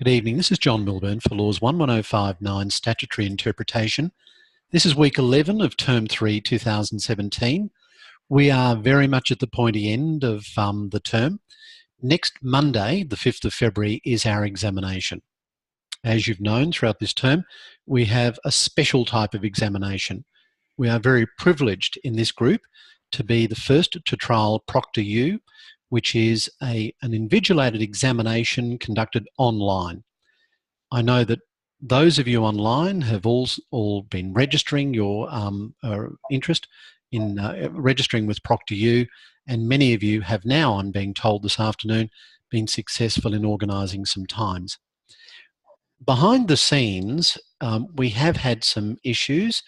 Good evening. This is John Milburn for Laws 11059 Statutory Interpretation. This is week 11 of Term 3, 2017. We are very much at the pointy end of the term. Next Monday, the 5th of February, is our examination. As you've known throughout this term, we have a special type of examination. We are very privileged in this group to be the first to trial Proctor U, which is an invigilated examination conducted online. I know that those of you online have all been registering your interest in registering with Proctor U, and many of you have now, I'm being told this afternoon, been successful in organising some times. Behind the scenes, we have had some issues,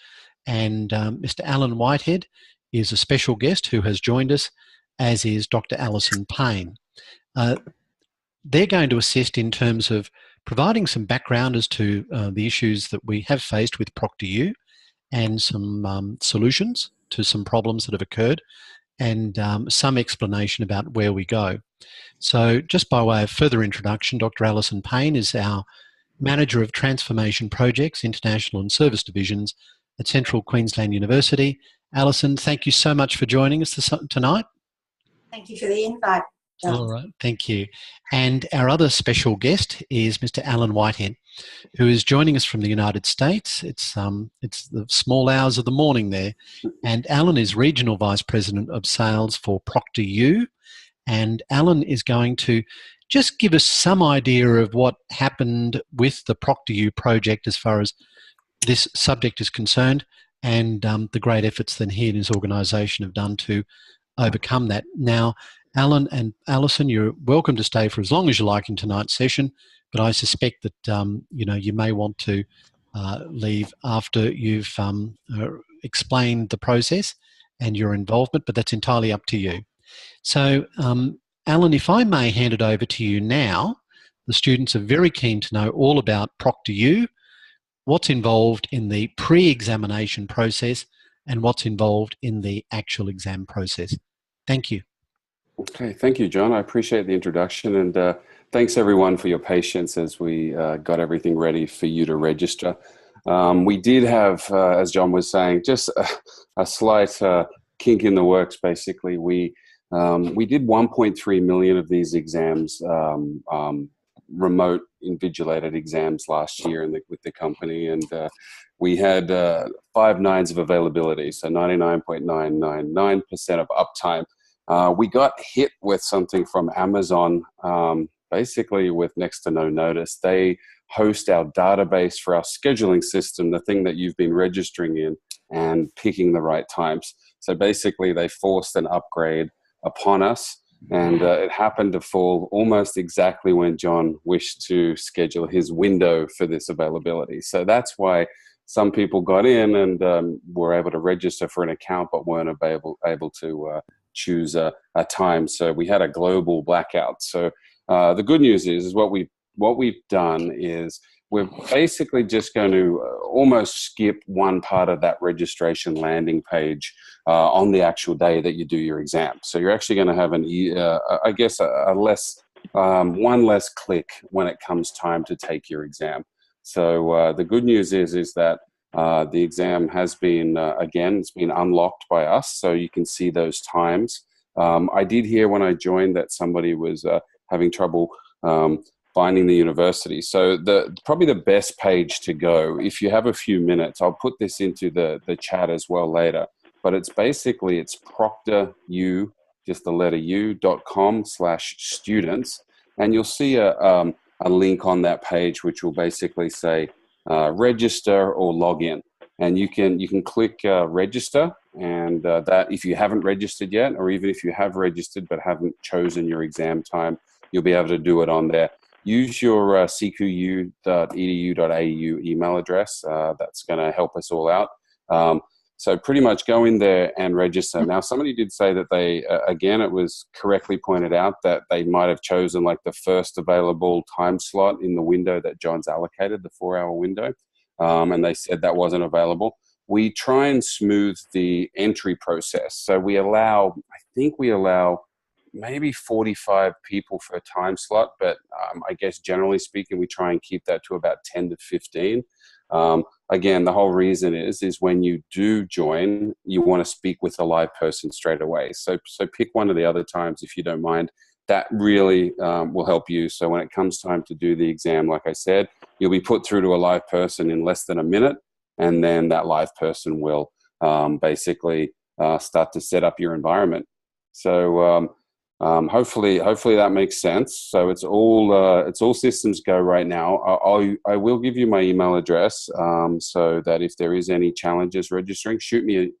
and Mr. Alan Whitehead is a special guest who has joined us, as is Dr. Alison Payne. They're going to assist in terms of providing some background as to the issues that we have faced with Proctor U and some solutions to some problems that have occurred, and some explanation about where we go. So just by way of further introduction, Dr. Alison Payne is our Manager of Transformation Projects, International and Service Divisions at Central Queensland University. Alison, thank you so much for joining us tonight. Thank you for the invite, John. All right, thank you. And our other special guest is Mr. Alan Whitehead, who is joining us from the United States. It's the small hours of the morning there. And Alan is Regional Vice President of Sales for Proctor U. And Alan is going to just give us some idea of what happened with the Proctor U project as far as this subject is concerned, and the great efforts that he and his organisation have done to overcome that. Now, Alan and Alison, you're welcome to stay for as long as you like in tonight's session, but I suspect that you may want to leave after you've explained the process and your involvement, but that's entirely up to you. So, Alan, if I may hand it over to you now. The students are very keen to know all about Proctor U, what's involved in the pre-examination process, and what's involved in the actual exam process. Thank you. Okay, thank you, John. I appreciate the introduction, and thanks everyone for your patience as we got everything ready for you to register. We did have, as John was saying, just a slight kink in the works. Basically, we did 1.3 million of these exams, remote invigilated exams last year with the company, and we had 5 nines of availability, so 99.999% of uptime. We got hit with something from Amazon, basically with next to no notice. They host our database for our scheduling system, the thing that you've been registering in and picking the right times. So basically they forced an upgrade upon us, and it happened to fall almost exactly when John wished to schedule his window for this availability. So that's why some people got in and were able to register for an account but weren't able to choose a time. So we had a global blackout. So the good news is what we've done is we're basically just going to almost skip one part of that registration landing page on the actual day that you do your exam. So you're actually going to have one less click when it comes time to take your exam. So the good news is that the exam has been, again, it's been unlocked by us, so you can see those times. I did hear when I joined that somebody was having trouble finding the university. So probably the best page to go, if you have a few minutes, I'll put this into the chat as well later, but it's proctoru, just the letter u.com/students, and you'll see a link on that page which will basically say register or log in, and you can click register, and that if you haven't registered yet, or even if you have registered but haven't chosen your exam time, you'll be able to do it on there. Use your cqu.edu.au email address. That's going to help us all out. So pretty much go in there and register. Now, somebody did say that they, again, it was correctly pointed out that they might have chosen like the first available time slot in the window that John's allocated, the 4-hour window, and they said that wasn't available. We try and smooth the entry process. So I think we allow maybe 45 people for a time slot, but I guess generally speaking, we try and keep that to about 10 to 15. Again, the whole reason is when you do join, you want to speak with a live person straight away. So pick one of the other times if you don't mind. That really will help you. So when it comes time to do the exam, like I said, you'll be put through to a live person in less than a minute, and then that live person will basically start to set up your environment. So hopefully that makes sense. So it's all systems go right now. I will give you my email address so that if there is any challenges registering, shoot me an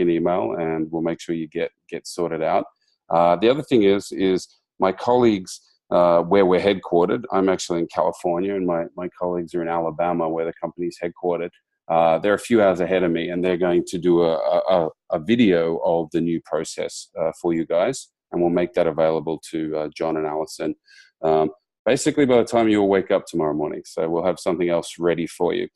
email and we'll make sure you get sorted out. The other thing is my colleagues where we're headquartered. I'm actually in California, and my colleagues are in Alabama, where the company's headquartered. They're a few hours ahead of me, and they're going to do a video of the new process for you guys, and we'll make that available to John and Allison basically by the time you'll wake up tomorrow morning. So we'll have something else ready for you.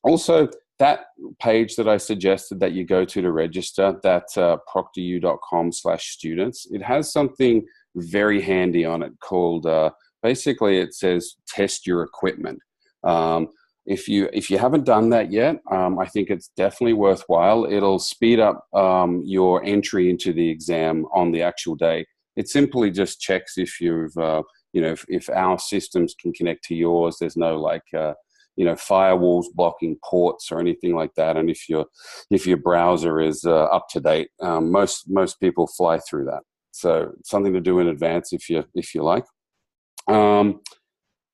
Also, that page that I suggested that you go to register, that proctoru.com/students, it has something very handy on it called, basically it says test your equipment. If you haven't done that yet, I think it's definitely worthwhile. It'll speed up your entry into the exam on the actual day. It simply just checks if you've, if our systems can connect to yours. There's no firewalls blocking ports or anything like that. And if your browser is up to date, most people fly through that. So something to do in advance if you like.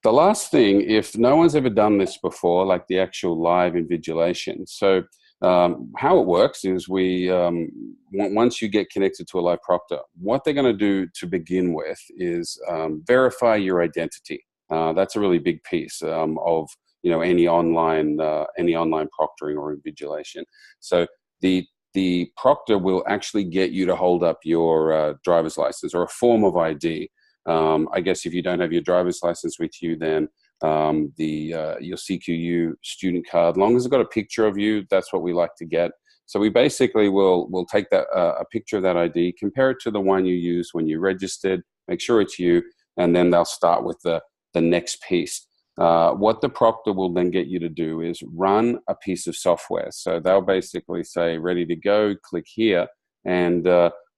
The last thing, if no one's ever done this before, like the actual live invigilation. So how it works is once you get connected to a live proctor, what they're going to do to begin with is verify your identity. That's a really big piece of any online proctoring or invigilation. So the proctor will actually get you to hold up your driver's license or a form of ID. I guess if you don't have your driver's license with you, then your CQU student card, long as it's got a picture of you, that's what we like to get. So we basically will take that a picture of that ID, compare it to the one you used when you registered, make sure it's you, and then they'll start with the next piece. What the proctor will then get you to do is run a piece of software. So they'll basically say, ready to go, click here. And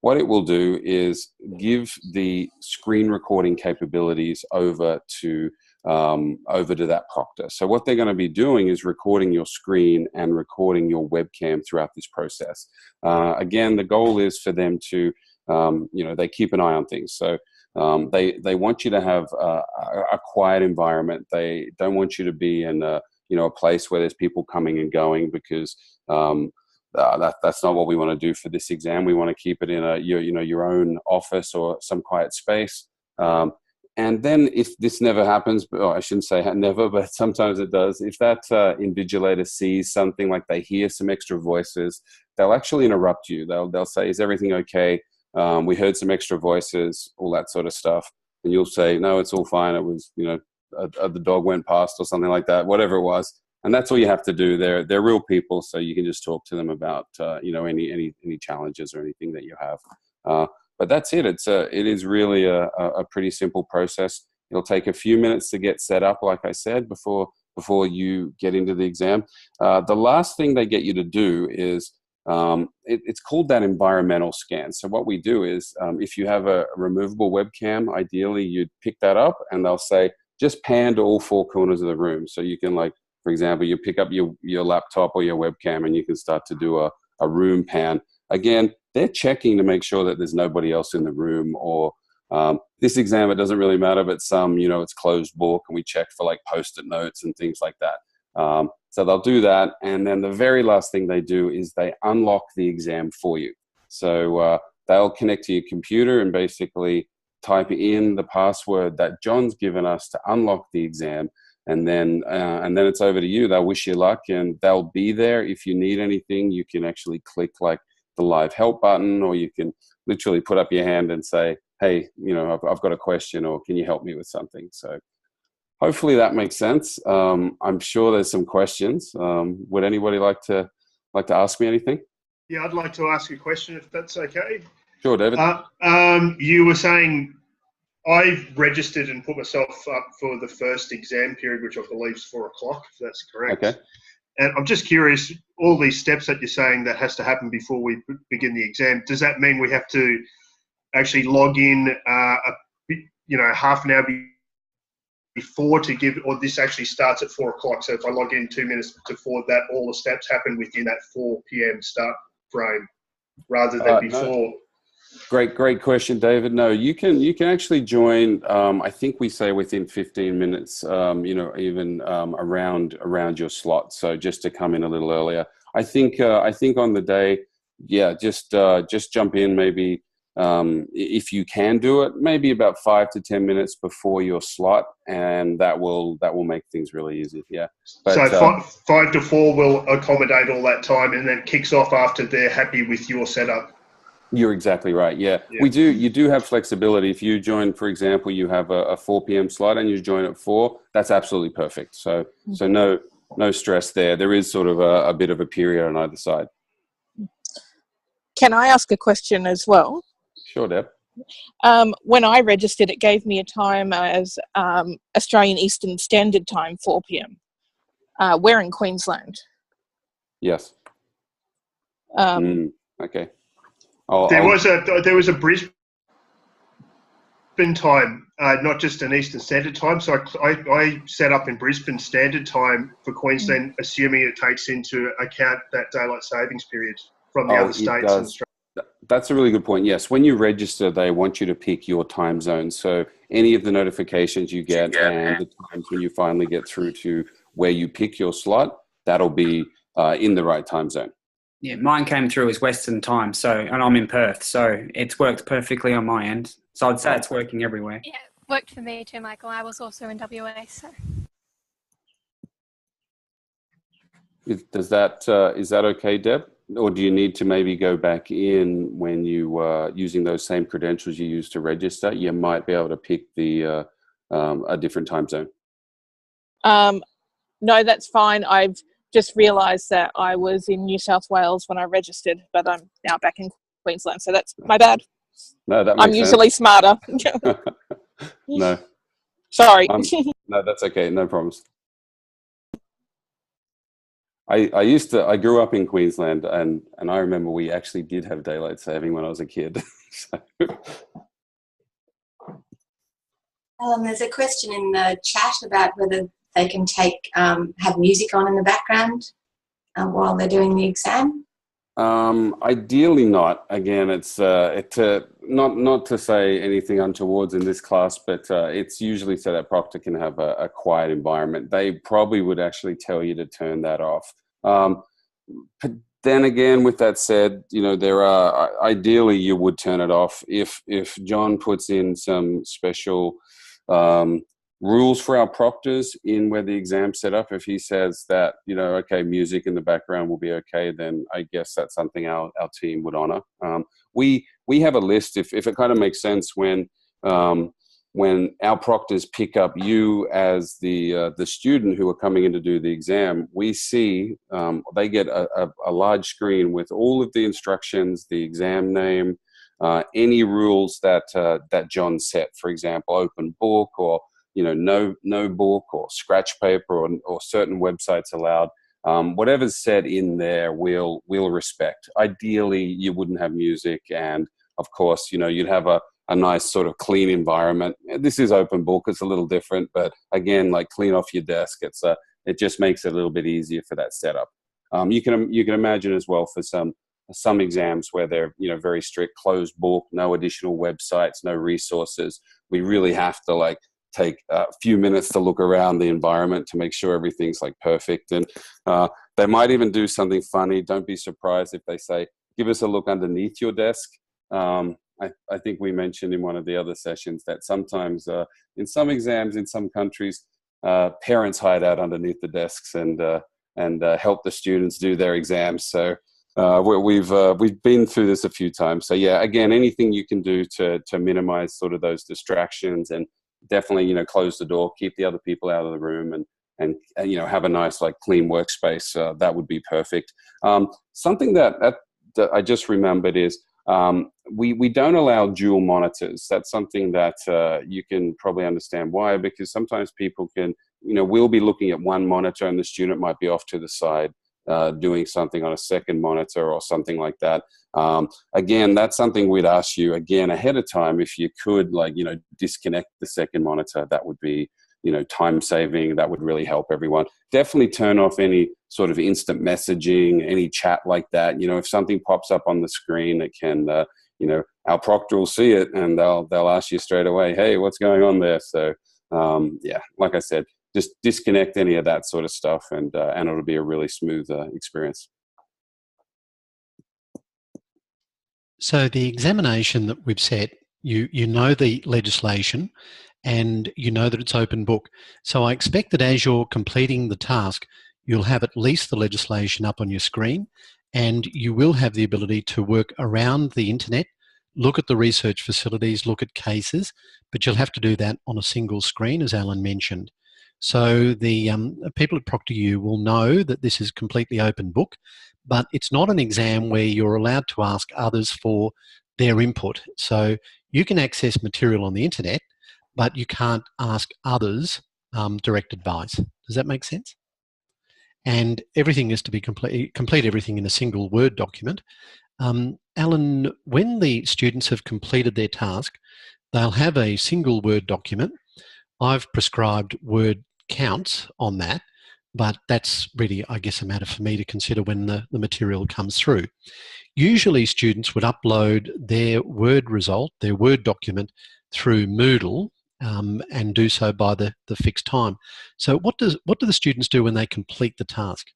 what it will do is give the screen recording capabilities over to that proctor. So what they're going to be doing is recording your screen and recording your webcam throughout this process. Again, the goal is for them to, they keep an eye on things. So they want you to have a quiet environment. They don't want you to be in a place where there's people coming and going, because that's not what we want to do for this exam. We want to keep it in your own office or some quiet space. And then if this never happens, I shouldn't say never, but sometimes it does. If that invigilator sees something, like they hear some extra voices, they'll actually interrupt you. They'll say, is everything okay? We heard some extra voices, all that sort of stuff. And you'll say, no, it's all fine. It was, the dog went past or something like that, whatever it was. And that's all you have to do. They're real people, so you can just talk to them about any challenges or anything that you have. But that's it. It is really a pretty simple process. It'll take a few minutes to get set up, like I said, before you get into the exam. The last thing they get you to do is it's called that environmental scan. So what we do is if you have a removable webcam, ideally you'd pick that up, and they'll say just pan to all four corners of the room. So you can, like, for example, you pick up your laptop or your webcam and you can start to do a room pan. Again, they're checking to make sure that there's nobody else in the room, or this exam, it doesn't really matter, but some, it's closed book, and we check for like Post-it notes and things like that. So they'll do that. And then the very last thing they do is they unlock the exam for you. So they'll connect to your computer and basically type in the password that John's given us to unlock the exam. And then it's over to you. They'll wish you luck, and they'll be there. If you need anything, you can actually click like the live help button, or you can literally put up your hand and say, hey, I've got a question, or can you help me with something? So hopefully that makes sense. I'm sure there's some questions. Would anybody like to ask me anything? Yeah, I'd like to ask a question, if that's okay. Sure, David. You were saying I've registered and put myself up for the first exam period, which I believe is 4 o'clock, if that's correct. Okay. And I'm just curious, all these steps that you're saying that has to happen before we begin the exam, does that mean we have to actually log in, half an hour before to give, or this actually starts at 4 o'clock? So if I log in 2 minutes before that, all the steps happen within that 4 p.m. start frame rather than before? No. Great question, David. No, you can actually join. I think we say within 15 minutes. Even around your slot. So just to come in a little earlier. I think on the day, just jump in maybe if you can do it, maybe about 5 to 10 minutes before your slot, and that will make things really easy. Yeah. But, so 5 to 4 will accommodate all that time, and then kicks off after they're happy with your setup. You're exactly right. Yeah. You do have flexibility. If you join, for example, you have a 4 p.m. slot and you join at 4, that's absolutely perfect. So no stress there. There is sort of a bit of a period on either side. Can I ask a question as well? Sure, Deb. When I registered, it gave me a time as Australian Eastern Standard Time, 4 p.m. We're in Queensland. Yes. Okay. There was a Brisbane time, not just an Eastern Standard Time. So I set up in Brisbane Standard Time for Queensland, assuming it takes into account that daylight savings period from the other states in Australia. That's a really good point. Yes, when you register, they want you to pick your time zone. So any of the notifications you get and the times when you finally get through to where you pick your slot, that'll be in the right time zone. Yeah, mine came through as Western time, and I'm in Perth, so it's worked perfectly on my end. So I'd say it's working everywhere. Yeah, it worked for me too, Michael. I was also in WA, so. Is that okay, Deb? Or do you need to maybe go back in when you were using those same credentials you used to register? You might be able to pick a different time zone. No, that's fine. I've just realised that I was in New South Wales when I registered, but I'm now back in Queensland, so that's my bad. No, that makes I'm usually sense. smarter. No. Sorry. No, that's okay. No problems. I grew up in Queensland, and I remember we actually did have daylight saving when I was a kid. There's a question in the chat about whether they can have music on in the background while they're doing the exam. Ideally not. Again, it's not to say anything untowards in this class, but it's usually so that Proctor can have a quiet environment. They probably would actually tell you to turn that off. But then again, with that said, there are ideally you would turn it off if John puts in some special rules for our proctors in where the exam's set up. If he says that, okay, music in the background will be okay, then I guess that's something our team would honor. We have a list, if it kind of makes sense, when our proctors pick up you as the student who are coming in to do the exam, we see they get a large screen with all of the instructions, the exam name, any rules that John set, for example, open book or no book or scratch paper or certain websites allowed. Whatever's said in there, we'll respect. Ideally, you wouldn't have music, and of course, you'd have a nice sort of clean environment. This is open book; it's a little different, but again, like clean off your desk. It just makes it a little bit easier for that setup. You can imagine as well for some exams where they're very strict, closed book, no additional websites, no resources. We really have to take a few minutes to look around the environment to make sure everything's perfect. And they might even do something funny. Don't be surprised if they say, give us a look underneath your desk. I think we mentioned in one of the other sessions that sometimes in some exams in some countries, parents hide out underneath the desks and help the students do their exams. So we've been through this a few times. So yeah, again, anything you can do to minimize sort of those distractions, and definitely close the door, keep the other people out of the room, and have a nice clean workspace. That would be perfect. Something that I just remembered is We don't allow dual monitors. That's something that you can probably understand why, because sometimes people can, we'll be looking at one monitor and the student might be off to the side doing something on a second monitor or something like that. Again, that's something we'd ask you again ahead of time. If you could, disconnect the second monitor, that would be, time saving. That would really help everyone. Definitely turn off any sort of instant messaging, any chat like that. If something pops up on the screen, it can, our proctor will see it and they'll ask you straight away, hey, what's going on there? So, like I said, just disconnect any of that sort of stuff and it'll be a really smooth experience. So the examination that we've set, you know the legislation and you know that it's open book. So I expect that as you're completing the task, you'll have at least the legislation up on your screen and you will have the ability to work around the internet, look at the research facilities, look at cases, but you'll have to do that on a single screen, as Alan mentioned. So the people at ProctorU will know that this is completely open book, but it's not an exam where you're allowed to ask others for their input. So you can access material on the internet, but you can't ask others direct advice. Does that make sense? And everything is to be complete everything in a single Word document. Alan, when the students have completed their task, they'll have a single Word document. I've prescribed word counts on that, but that's really, I guess, a matter for me to consider when the material comes through. Usually students would upload their Word result, their Word document, through Moodle and do so by the fixed time. So what do the students do when they complete the task?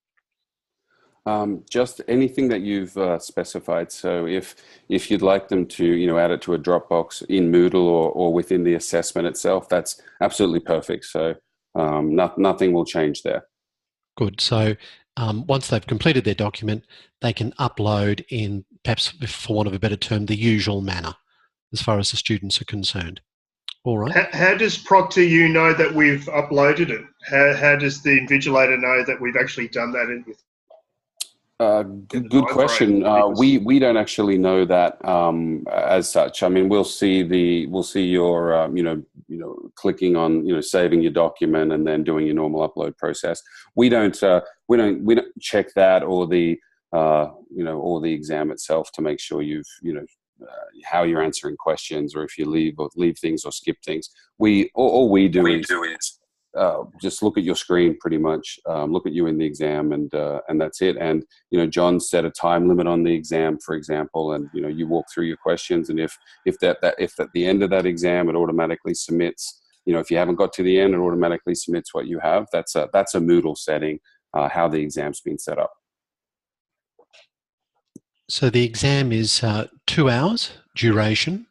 Just anything that you've specified. So if you'd like them to, add it to a Dropbox in Moodle or within the assessment itself, that's absolutely perfect. So nothing will change there. Good. So once they've completed their document, they can upload in, perhaps for want of a better term, the usual manner as far as the students are concerned. All right. How does ProctorU know that we've uploaded it? How does the invigilator know that we've actually done that with? Good question. We don't actually know that as such. I mean, we'll see your clicking on saving your document and then doing your normal upload process. We don't check that or the or the exam itself to make sure you've how you're answering questions or if you leave things or skip things. All we do is just look at your screen pretty much, look at you in the exam and that's it. And, John set a time limit on the exam, for example, and, you walk through your questions. And if at the end of that exam, it automatically submits, if you haven't got to the end, it automatically submits what you have. That's a Moodle setting, how the exam's been set up. So the exam is 2 hours duration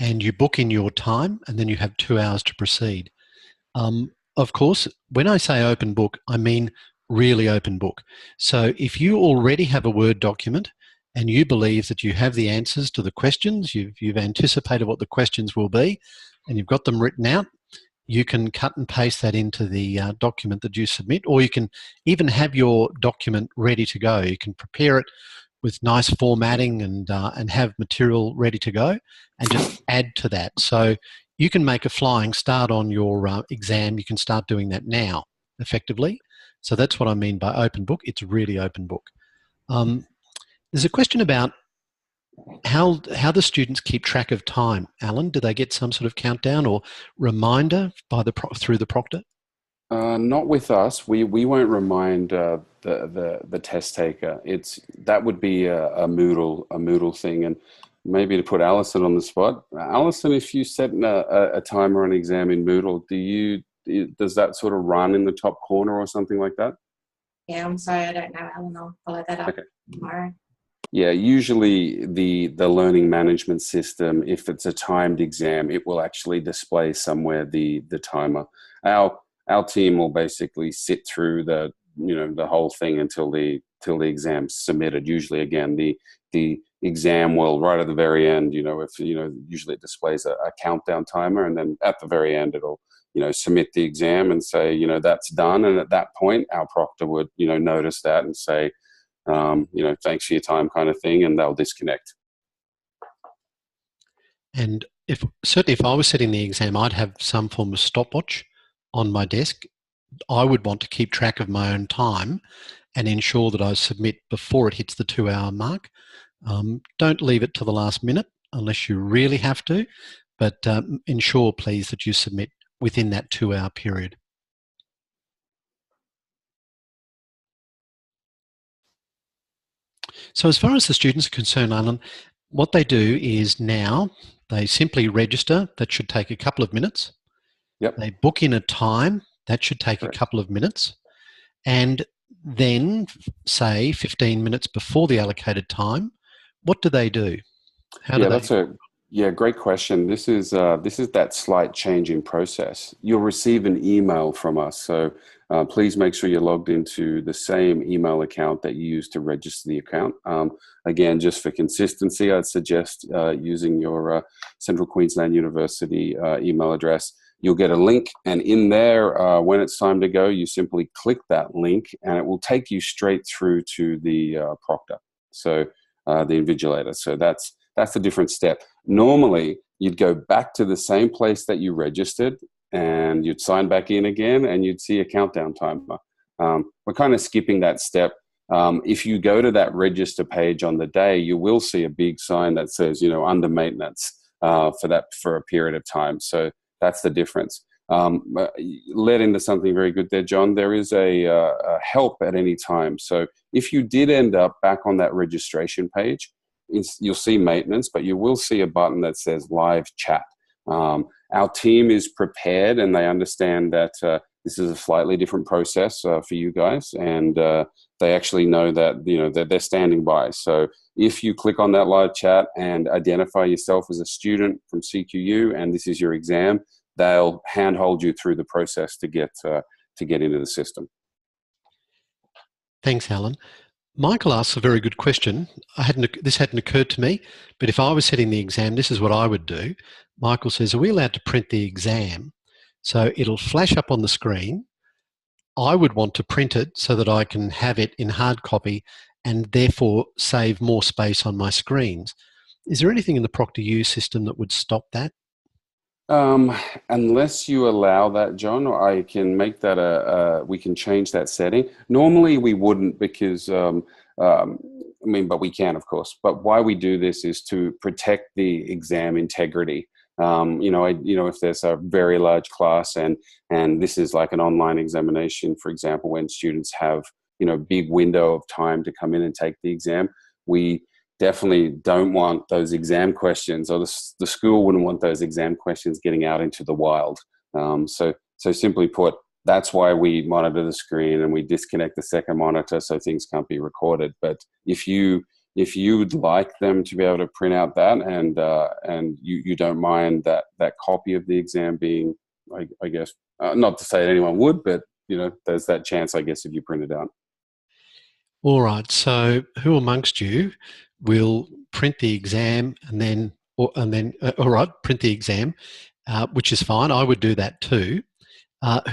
and you book in your time and then you have 2 hours to proceed. Of course, when I say open book, I mean really open book. So if you already have a Word document and you believe that you have the answers to the questions, you've anticipated what the questions will be, and you've got them written out, you can cut and paste that into the document that you submit, or you can even have your document ready to go. You can prepare it with nice formatting and have material ready to go and just add to that. So you can make a flying start on your exam. You can start doing that now, effectively. So that's what I mean by open book. It's really open book. There's a question about how the students keep track of time. Alan, do they get some sort of countdown or reminder through the proctor? Not with us. We won't remind the test taker. That would be a Moodle thing. And maybe to put Alison on the spot, Alison, if you set a timer on an exam in Moodle, does that sort of run in the top corner or something like that? Yeah, I'm sorry, I don't know, Alan. I'll follow that up tomorrow. Yeah, usually the learning management system, if it's a timed exam, it will actually display somewhere the timer. Our team will basically sit through the whole thing until the exam's submitted. Usually, again, the exam will right at the very end. Usually it displays a countdown timer, and then at the very end it'll submit the exam and say that's done. And at that point, our proctor would notice that and say thanks for your time, kind of thing, and they'll disconnect. And certainly if I was setting the exam, I'd have some form of stopwatch on my desk. I would want to keep track of my own time and ensure that I submit before it hits the 2-hour mark. Don't leave it to the last minute unless you really have to, but ensure, please, that you submit within that 2-hour period. So as far as the students are concerned, Alan, what they do is now they simply register. That should take a couple of minutes. Yep. They book in a time. That should take a couple of minutes. And then, say, 15 minutes before the allocated time, what do they do? That's a great question. This is that slight change in process. You'll receive an email from us, so please make sure you're logged into the same email account that you used to register the account. Again, just for consistency, I'd suggest using your Central Queensland University email address. You'll get a link, and in there, when it's time to go, you simply click that link, and it will take you straight through to the proctor, so the invigilator. So that's a different step. Normally, you'd go back to the same place that you registered, and you'd sign back in again, and you'd see a countdown timer. We're kind of skipping that step. If you go to that register page on the day, you will see a big sign that says, under maintenance for a period of time. So that's the difference. Led into something very good there, John. There is a help at any time. So if you did end up back on that registration page, you'll see maintenance, but you will see a button that says live chat. Our team is prepared, and they understand that this is a slightly different process for you guys, and they actually know that that they're standing by. So if you click on that live chat and identify yourself as a student from CQU, and this is your exam, they'll handhold you through the process to get into the system. Thanks, Alan. Michael asks a very good question. This hadn't occurred to me, but if I was setting the exam, this is what I would do. Michael says, are we allowed to print the exam? So it'll flash up on the screen. I would want to print it so that I can have it in hard copy and therefore save more space on my screens. Is there anything in the ProctorU system that would stop that? Unless you allow that, John, I can make that we can change that setting. Normally we wouldn't because, but we can, of course. But why we do this is to protect the exam integrity. If there's a very large class and this is like an online examination, for example, when students have, big window of time to come in and take the exam, we definitely don't want those exam questions, or the school wouldn't want those exam questions getting out into the wild. So simply put, that's why we monitor the screen and we disconnect the second monitor so things can't be recorded. But if you'd like them to be able to print out that and you don't mind that copy of the exam being, I guess, not to say that anyone would, but there's that chance, I guess, if you print it out. All right. So who amongst you will print the exam print the exam, which is fine. I would do that too.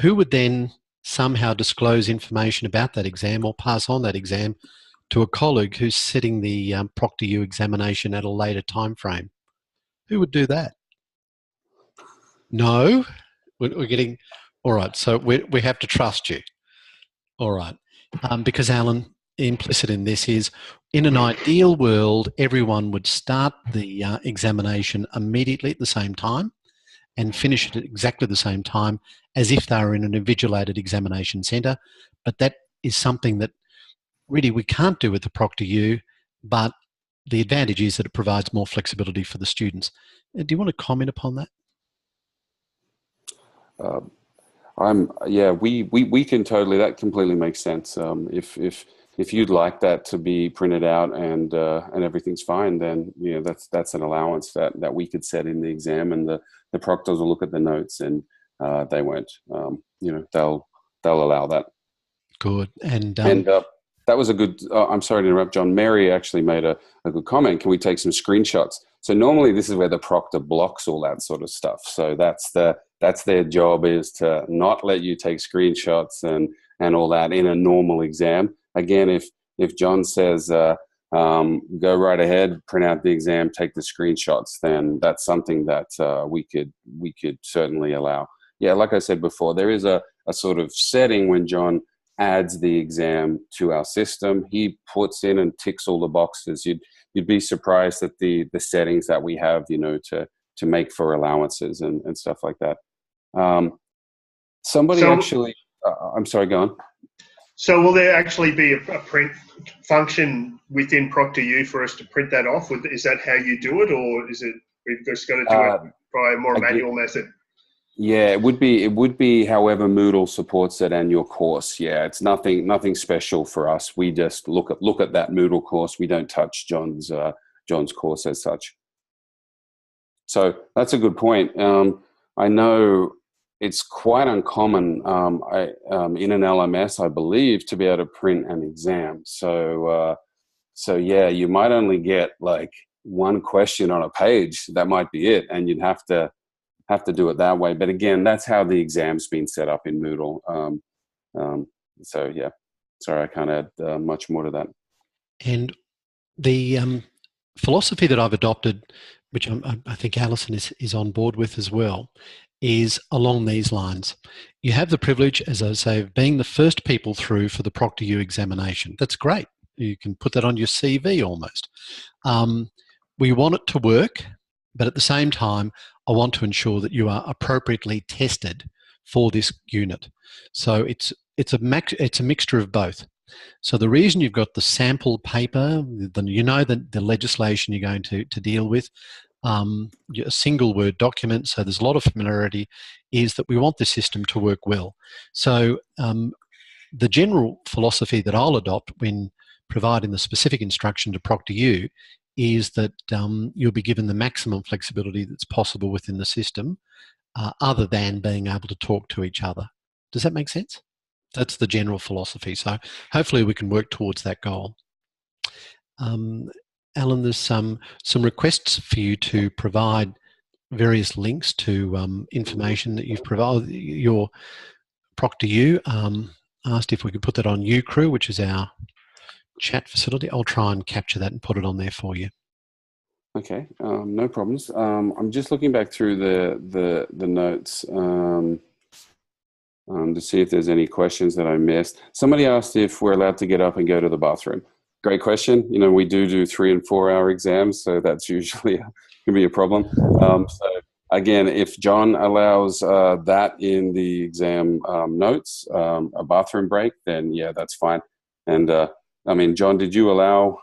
Who would then somehow disclose information about that exam or pass on that exam to a colleague who's setting the ProctorU examination at a later time frame? Who would do that? No? We're getting... All right. So we have to trust you. All right. Because, Alan, implicit in this is, in an ideal world, everyone would start the examination immediately at the same time and finish it at exactly the same time as if they were in an invigilated examination centre. But that is something that really we can't do with the ProctorU, but the advantage is that it provides more flexibility for the students. Do you want to comment upon that? We can totally, that completely makes sense. If you'd like that to be printed out and everything's fine, then that's an allowance that we could set in the exam, and the proctors will look at the notes and they won't. They'll allow that. Good. And that was a good. I'm sorry to interrupt, John. Mary actually made a good comment. Can we take some screenshots? So normally this is where the proctor blocks all that sort of stuff. So that's their job, is to not let you take screenshots and all that in a normal exam. Again, if John says, go right ahead, print out the exam, take the screenshots, then that's something that we could certainly allow. Yeah, like I said before, there is a sort of setting when John adds the exam to our system. He puts in and ticks all the boxes. You'd be surprised at the settings that we have, to make for allowances and stuff like that. I'm sorry, go on. So will there actually be a print function within ProctorU for us to print that off? Is that how you do it, or is it we've just got to do it by a more manual method? Yeah, it would be however Moodle supports it and your course. Yeah, it's nothing special for us. We just look at that Moodle course. We don't touch John's course as such. So that's a good point. I know it's quite uncommon in an LMS, I believe, to be able to print an exam. So yeah, you might only get like one question on a page. That might be it, and you'd have to do it that way. But again, that's how the exam's been set up in Moodle. So yeah, sorry, I can't add much more to that. And the philosophy that I've adopted, which I think Alison is on board with as well, is along these lines. You have the privilege, as I say, of being the first people through for the ProctorU examination. That's great. You can put that on your CV almost. We want it to work, but at the same time, I want to ensure that you are appropriately tested for this unit. So it's a mixture of both. So the reason you've got the sample paper, the legislation you're going to deal with, a single word document, so there's a lot of familiarity, is that we want the system to work well. So the general philosophy that I'll adopt when providing the specific instruction to ProctorU is that you'll be given the maximum flexibility that's possible within the system, other than being able to talk to each other. Does that make sense? That's the general philosophy. So hopefully we can work towards that goal. Alan, there's some requests for you to provide various links to information that you've provided. Your ProctorU asked if we could put that on uCrew, which is our chat facility. I'll try and capture that and put it on there for you. Okay, no problems. I'm just looking back through the notes to see if there's any questions that I missed. Somebody asked if we're allowed to get up and go to the bathroom. Great question. We do 3 and 4 hour exams, so that's usually can be a problem. So again, if John allows that in the exam notes, a bathroom break, then yeah, that's fine. And John, did you allow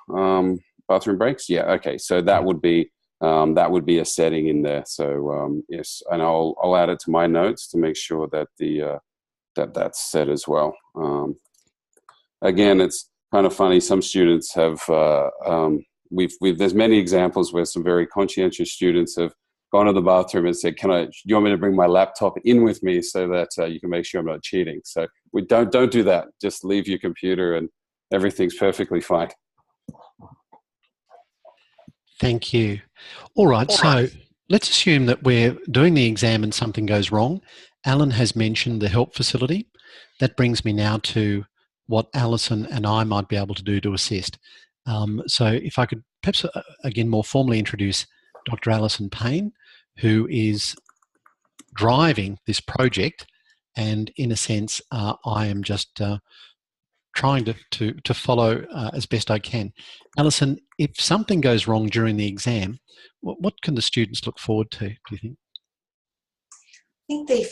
bathroom breaks? Yeah. Okay. So that would be a setting in there. So yes, and I'll add it to my notes to make sure that that's set as well. Again, it's kind of funny. Some students have there's many examples where some very conscientious students have gone to the bathroom and said, do you want me to bring my laptop in with me so that you can make sure I'm not cheating? So we don't do that. Just leave your computer and everything's perfectly fine. Thank you. All right, so let's assume that we're doing the exam and something goes wrong. Alan has mentioned the help facility. That brings me now to what Alison and I might be able to do to assist. So if I could perhaps again more formally introduce Dr. Alison Payne, who is driving this project, and in a sense I am just trying to follow as best I can. Alison, if something goes wrong during the exam, what can the students look forward to, do you think? I think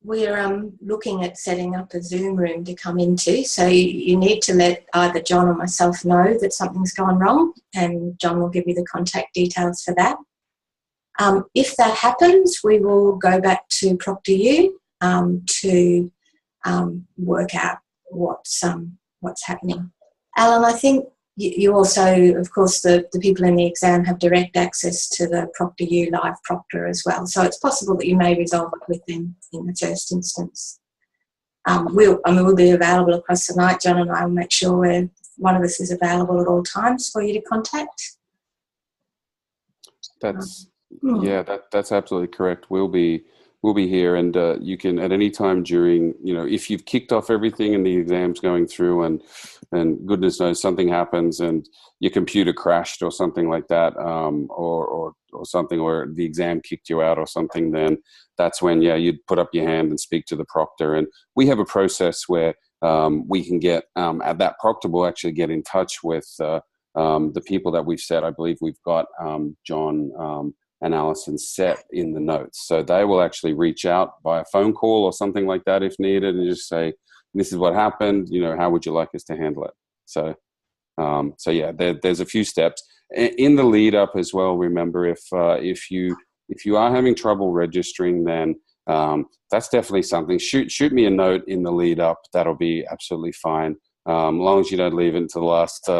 we're looking at setting up a Zoom room to come into, so you need to let either John or myself know that something's gone wrong, and John will give you the contact details for that. If that happens, we will go back to ProctorU to work out what's happening. Alan, I think you also, of course, the people in the exam have direct access to the ProctorU Live Proctor as well. So it's possible that you may resolve it with them in the first instance. We'll be available across the night. John and I will make sure one of us is available at all times for you to contact. That's absolutely correct. We'll be we'll be here, and you can at any time during, if you've kicked off everything and the exam's going through, and goodness knows something happens and your computer crashed or something like that, or something, or the exam kicked you out or something, then that's when you'd put up your hand and speak to the proctor. And we have a process where we can get at that proctor will actually get in touch with the people that we've set. I believe we've got John and Alison set in the notes, so they will actually reach out by a phone call or something like that if needed, and just say, "This is what happened. How would you like us to handle it?" So, there's a few steps in the lead up as well. Remember, if you are having trouble registering, then that's definitely something. Shoot me a note in the lead up. That'll be absolutely fine. As long as you don't leave it until the last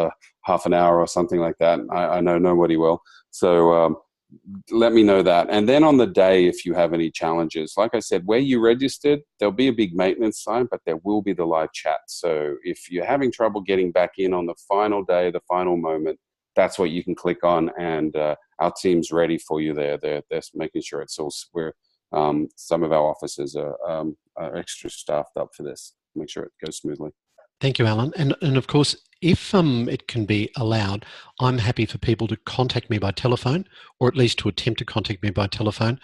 half an hour or something like that. I know nobody will. So let me know that. And then on the day, if you have any challenges, like I said, where you registered, there'll be a big maintenance sign, but there will be the live chat. So if you're having trouble getting back in on the final day, the final moment, that's what you can click on, and our team's ready for you there. They're making sure it's all, some of our officers are extra staffed up for this, make sure it goes smoothly. Thank you, Alan. And of course, if it can be allowed, I'm happy for people to contact me by telephone, or at least to attempt to contact me by telephone.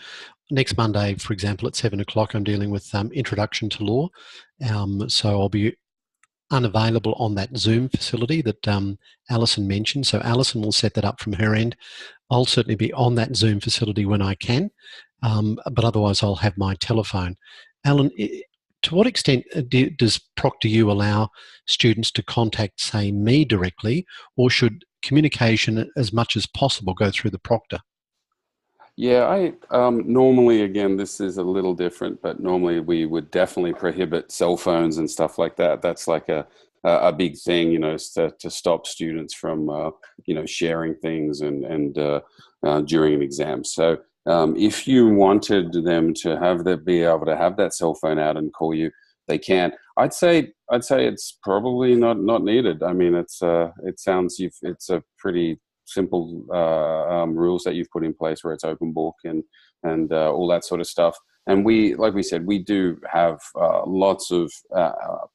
Next Monday, for example, at 7 o'clock, I'm dealing with Introduction to Law. So I'll be unavailable on that Zoom facility that Alison mentioned. So Alison will set that up from her end. I'll certainly be on that Zoom facility when I can, but otherwise I'll have my telephone. Alan, to what extent does ProctorU allow students to contact, say, me directly, or should communication as much as possible go through the proctor? Yeah, I normally, again, this is a little different, but normally we would definitely prohibit cell phones and stuff like that. That's like a big thing, to stop students from, sharing things and during an exam. So if you wanted them to be able to have that cell phone out and call you, they can. I'd say it's probably not needed. I mean, it's a pretty simple rules that you've put in place where it's open book and all that sort of stuff. And like we said, we do have lots of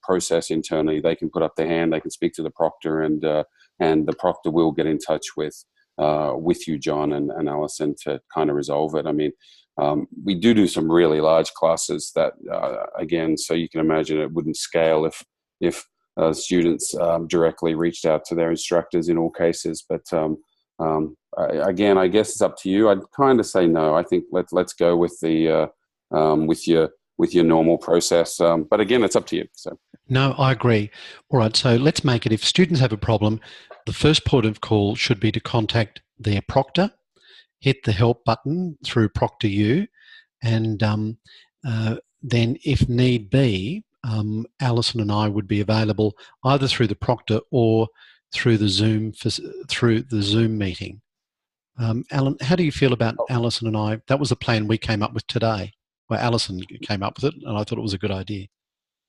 process internally. They can put up their hand, they can speak to the proctor, and the proctor will get in touch with you, John and Alison, to kind of resolve it. I mean, we do some really large classes that, again, so you can imagine it wouldn't scale if students directly reached out to their instructors in all cases. But again, I guess it's up to you. I'd kind of say no. I think let's go with the with your normal process. But again, it's up to you. So. No, I agree. All right, so let's make it, if students have a problem, the first port of call should be to contact their proctor, hit the help button through ProctorU, and then if need be, Alison and I would be available either through the proctor or through the Zoom meeting. Alan, how do you feel about Alison and I? That was a plan we came up with today. Well, Alison came up with it, and I thought it was a good idea.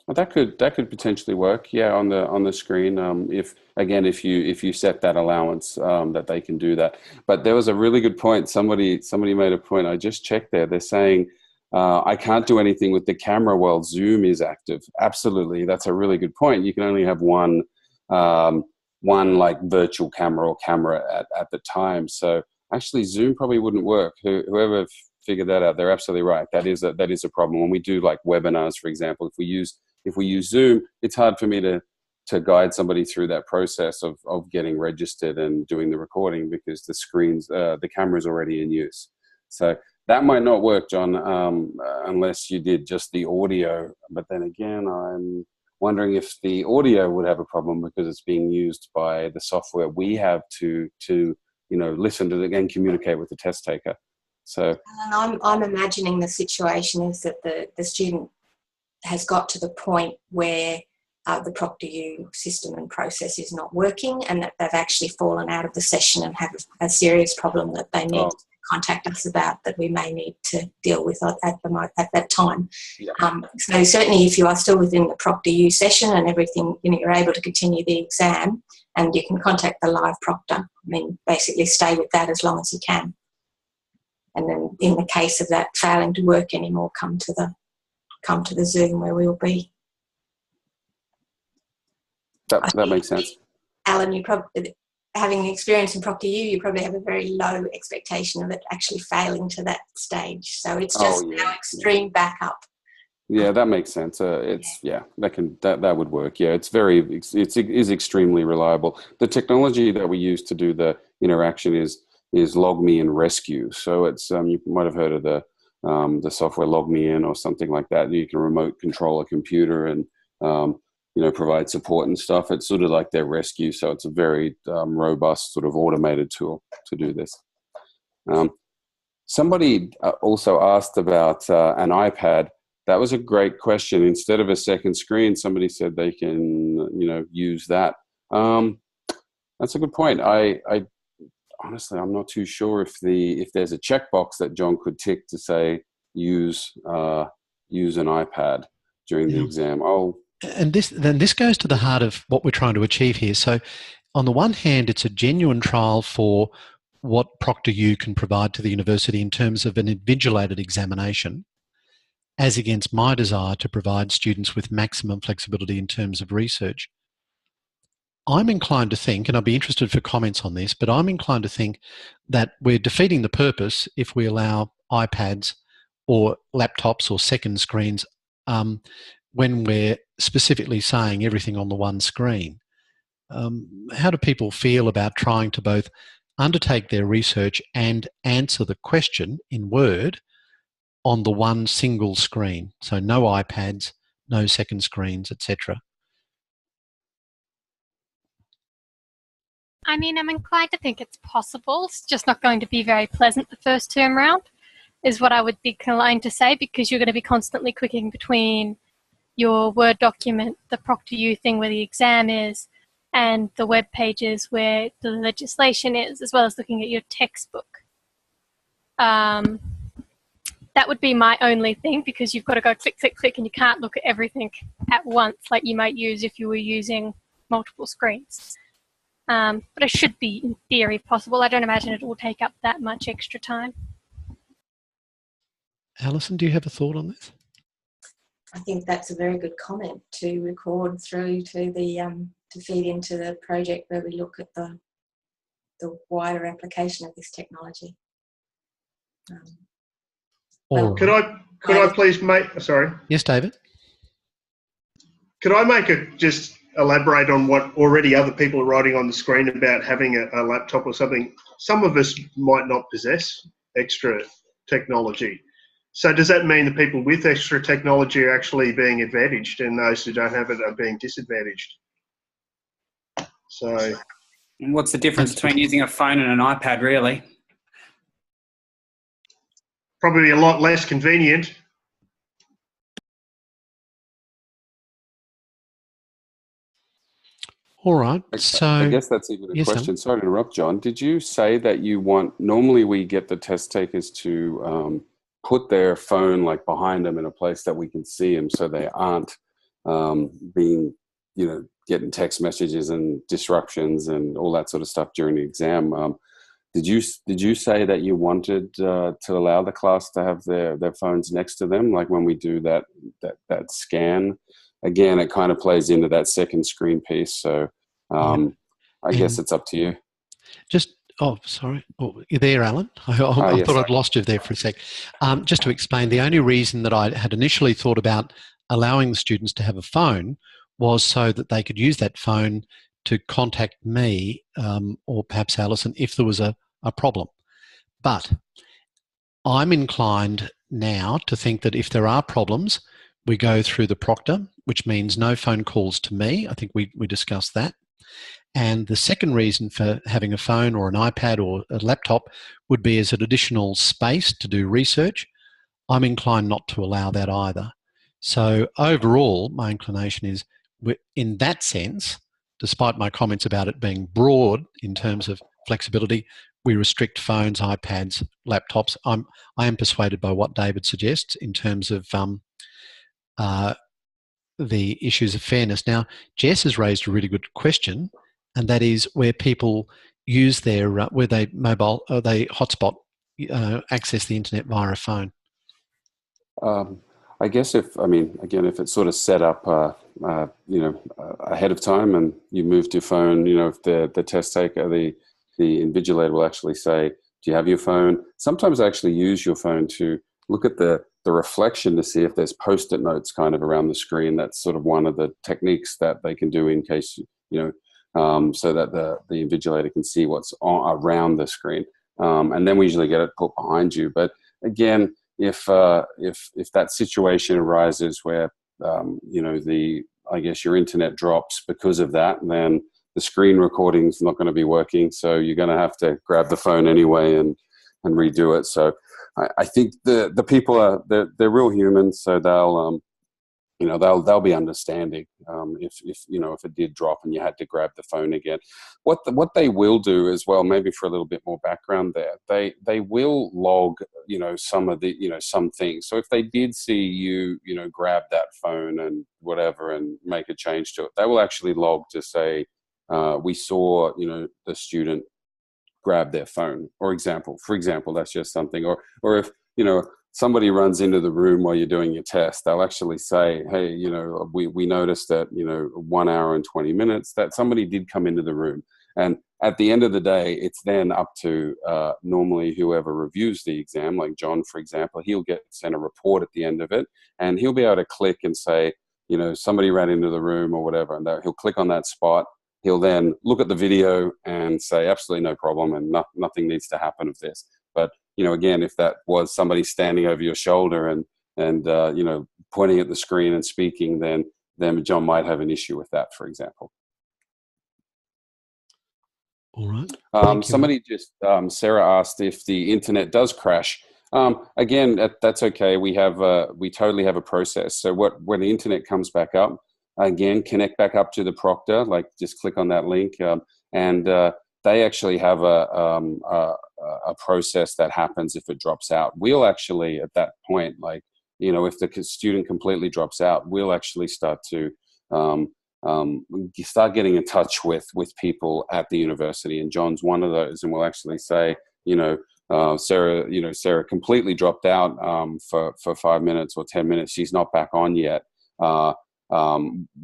Well, that could potentially work. Yeah, on the screen. If you set that allowance, that they can do that. But there was a really good point. Somebody made a point. I just checked there. They're saying I can't do anything with the camera while Zoom is active. Absolutely, that's a really good point. You can only have one like virtual camera or camera at the time. So actually, Zoom probably wouldn't work. Whoever figured that out, they're absolutely right. That is a problem. When we do like webinars, for example, if we use Zoom, it's hard for me to guide somebody through that process of getting registered and doing the recording, because the camera's already in use. So that might not work, John, unless you did just the audio. But then again, I'm wondering if the audio would have a problem because it's being used by the software we have to listen to and communicate with the test taker. So, and I'm imagining the situation is that the student has got to the point where the ProctorU system and process is not working, and that they've actually fallen out of the session and have a serious problem that they need to contact us about, that we may need to deal with at that time. Yeah. So certainly if you are still within the ProctorU session and everything, you're able to continue the exam, and you can contact the live proctor. I mean, basically stay with that as long as you can. and then in the case of that failing to work anymore, come to the Zoom where we'll be. That makes sense. Alan, you probably, having experience in Proctor U, you probably have a very low expectation of it actually failing to that stage. So it's just our extreme backup. Yeah, that makes sense. That would work. Yeah, it is extremely reliable. The technology that we use to do the interaction is LogMe and Rescue. So it's you might have heard of the software LogMeIn or something like that. You can remote control a computer and provide support and stuff. It's sort of like their Rescue. So it's a very robust sort of automated tool to do this. Somebody also asked about an iPad. That was a great question. Instead of a second screen, somebody said they can, use that. That's a good point. I honestly, I'm not too sure if there's a checkbox that John could tick to say use an iPad during the exam. And this goes to the heart of what we're trying to achieve here. So, on the one hand, it's a genuine trial for what Proctor U can provide to the university in terms of an invigilated examination, as against my desire to provide students with maximum flexibility in terms of research. I'm inclined to think, and I'd be interested for comments on this, but I'm inclined to think that we're defeating the purpose if we allow iPads or laptops or second screens when we're specifically saying everything on the one screen. How do people feel about trying to both undertake their research and answer the question in Word on the one single screen? So no iPads, no second screens, etc. I mean, I'm inclined to think it's possible. It's just not going to be very pleasant the first term round, is what I would be inclined to say, because you're going to be constantly clicking between your Word document, the Proctor U thing where the exam is, and the web pages where the legislation is, as well as looking at your textbook. That would be my only thing, because you've got to go click, click, click, and you can't look at everything at once like you might use if you were using multiple screens. But it should be, in theory, possible. I don't imagine it will take up that much extra time. Alison, do you have a thought on this? I think that's a very good comment to record through to the to feed into the project where we look at the wider application of this technology. Could I please make? Sorry. Yes, David. Could I just elaborate on what already other people are writing on the screen about having a laptop or something? Some of us might not possess extra technology. So does that mean the people with extra technology are actually being advantaged and those who don't have it are being disadvantaged? So, what's the difference between using a phone and an iPad, really? Probably a lot less convenient. All right. So I guess that's even a question. Sorry to interrupt, John. Did you say that you want? Normally, we get the test takers to put their phone like behind them in a place that we can see them, so they aren't being, getting text messages and disruptions and all that sort of stuff during the exam. Did you say that you wanted to allow the class to have their phones next to them, like when we do that scan? Again, it kind of plays into that second screen piece. So I guess it's up to you. Sorry. Oh, you there, Alan? I thought I'd lost you there for a sec. Just to explain, the only reason that I had initially thought about allowing the students to have a phone was so that they could use that phone to contact me or perhaps Alison if there was a problem. But I'm inclined now to think that if there are problems, we go through the proctor, which means no phone calls to me. I think we discussed that. And the second reason for having a phone or an iPad or a laptop would be as an additional space to do research. I'm inclined not to allow that either. So overall, my inclination is, in that sense, despite my comments about it being broad in terms of flexibility, we restrict phones, iPads, laptops. I am persuaded by what David suggests in terms of the issues of fairness. Now, Jess has raised a really good question, and that is where people use their where they hotspot access the internet via a phone? I guess if it's sort of set up, ahead of time, and you moved your phone, if the test taker, the invigilator will actually say, do you have your phone? Sometimes I actually use your phone to look at the reflection to see if there's post-it notes kind of around the screen. That's sort of one of the techniques that they can do in case, so that the invigilator can see what's around the screen. And then we usually get it put behind you. But again, if that situation arises where I guess your internet drops because of that, then the screen recording's not going to be working. So you're going to have to grab the phone anyway and redo it. So I think the people they're real humans, so they'll be understanding if it did drop and you had to grab the phone again. What they will do as well, maybe for a little bit more background there, they will log some of the some things. So if they did see you grab that phone and whatever and make a change to it, they will actually log to say we saw the student grab their phone, for example, that's just something. Or if somebody runs into the room while you're doing your test, they'll actually say, hey, we noticed that 1 hour and 20 minutes that somebody did come into the room. And at the end of the day, it's then up to normally whoever reviews the exam, like John, for example, he'll get sent a report at the end of it, and he'll be able to click and say, somebody ran into the room or whatever, and he'll click on that spot. He'll then look at the video and say, absolutely no problem, and nothing needs to happen of this. But, again, if that was somebody standing over your shoulder and pointing at the screen and speaking, then John might have an issue with that, for example. All right. Somebody just, Sarah asked if the internet does crash. Again, that's okay. We totally have a process. So when the internet comes back up, again, connect back up to the proctor, like just click on that link, and they actually have a process that happens if it drops out. We'll actually, at that point, if the student completely drops out, we'll actually start to start getting in touch with people at the university. And John's one of those, and we'll actually say, Sarah completely dropped out for 5 minutes or 10 minutes. She's not back on yet. What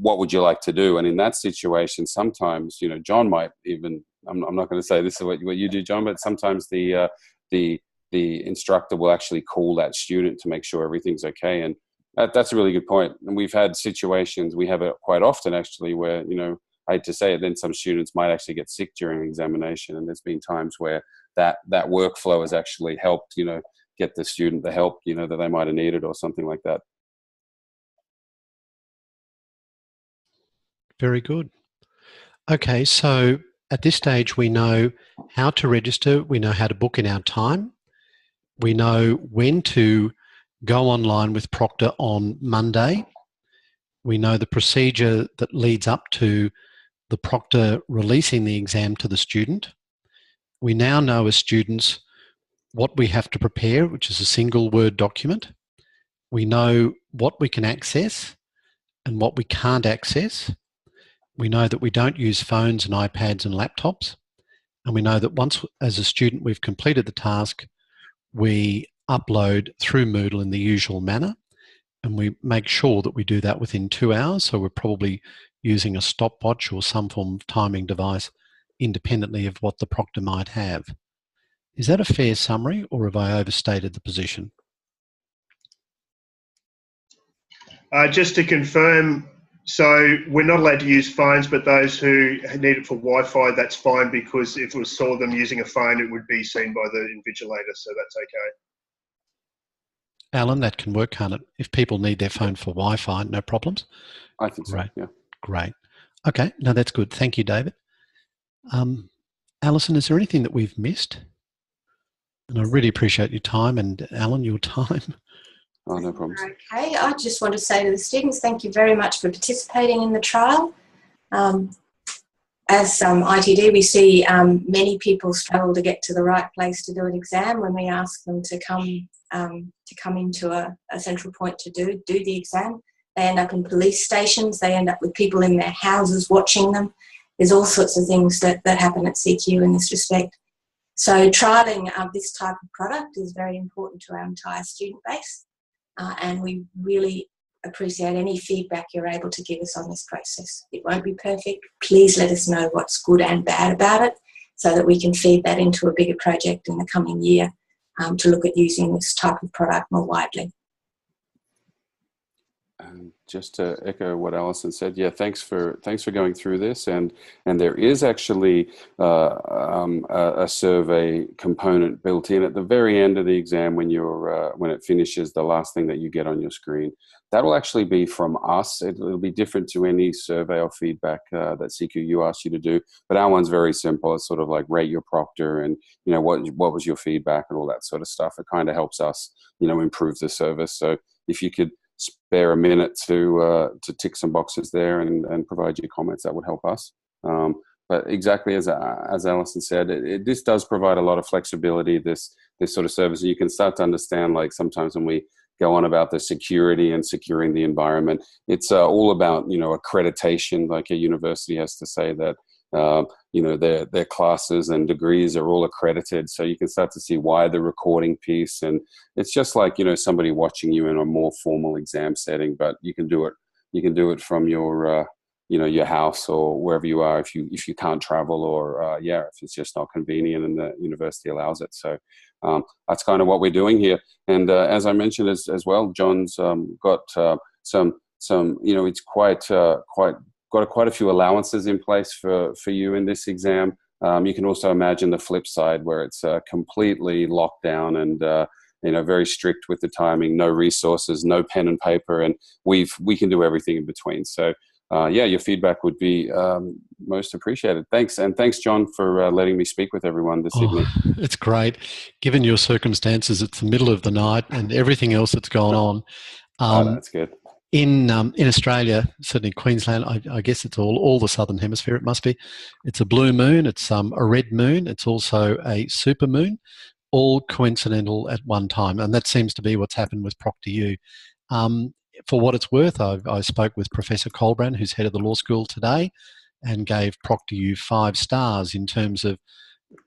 would you like to do? And in that situation, sometimes, John might even, I'm not going to say this is what you do, John, but sometimes the instructor will actually call that student to make sure everything's okay. And that's a really good point. And we've had situations, we have it quite often actually, where, I hate to say it, then some students might actually get sick during an examination. And there's been times where that workflow has actually helped, get the student the help, that they might have needed or something like that. Very good. Okay, so at this stage, we know how to register. We know how to book in our time. We know when to go online with Proctor on Monday. We know the procedure that leads up to the Proctor releasing the exam to the student. We now know as students what we have to prepare, which is a single Word document. We know what we can access and what we can't access. We know that we don't use phones and iPads and laptops. And we know that once, as a student, we've completed the task, we upload through Moodle in the usual manner. And we make sure that we do that within 2 hours. So we're probably using a stopwatch or some form of timing device independently of what the proctor might have. Is that a fair summary, or have I overstated the position? Just to confirm, so we're not allowed to use phones, but those who need it for Wi-Fi, that's fine, because if we saw them using a phone, it would be seen by the invigilator, so that's okay. Alan, that can work, can't it? If people need their phone for Wi-Fi, no problems? I think so, Great. yeah. Great. Okay, no, that's good. Thank you, David. Alison, is there anything that we've missed? And I really appreciate your time, and Alan, your time. Oh, no problems. Okay, I just want to say to the students, thank you very much for participating in the trial. As ITD, we see many people struggle to get to the right place to do an exam when we ask them to come into a central point to do the exam. They end up in police stations. They end up with people in their houses watching them. There's all sorts of things that happen at CQ in this respect. So trialling this type of product is very important to our entire student base, and we really appreciate any feedback you're able to give us on this process. It won't be perfect. Please let us know what's good and bad about it so that we can feed that into a bigger project in the coming year to look at using this type of product more widely. And just to echo what Alison said, yeah, thanks for going through this, and there is actually a survey component built in at the very end of the exam when it finishes. The last thing that you get on your screen, that will actually be from us. It'll be different to any survey or feedback that CQU asks you to do, but our one's very simple. It's sort of like rate your proctor, and what was your feedback and all that sort of stuff. It kind of helps us improve the service. So if you could spare a minute to tick some boxes there and provide your comments, that would help us. But exactly as Alison said, this does provide a lot of flexibility, this sort of service. And you can start to understand, like, sometimes when we go on about the security and securing the environment, it's all about, accreditation. Like a university has to say that, their classes and degrees are all accredited. So you can start to see why the recording piece. And it's just like, somebody watching you in a more formal exam setting, but you can do it from your, your house or wherever you are if you can't travel, or if it's just not convenient and the university allows it. So that's kind of what we're doing here. And as I mentioned as well, John's got some it's quite a few allowances in place for you in this exam. You can also imagine the flip side, where it's completely locked down and very strict with the timing, no resources, no pen and paper, and we can do everything in between. So your feedback would be most appreciated. Thanks, and thanks, John, for letting me speak with everyone this evening. It's great. Given your circumstances, it's the middle of the night and everything else that's gone on. That's good. In Australia, certainly Queensland, I guess it's all the southern hemisphere. It must be. It's a blue moon. It's a red moon. It's also a super moon, all coincidental at one time, and that seems to be what's happened with ProctorU. For what it's worth, I spoke with Professor Colbrand, who's head of the law school today, and gave ProctorU 5 stars in terms of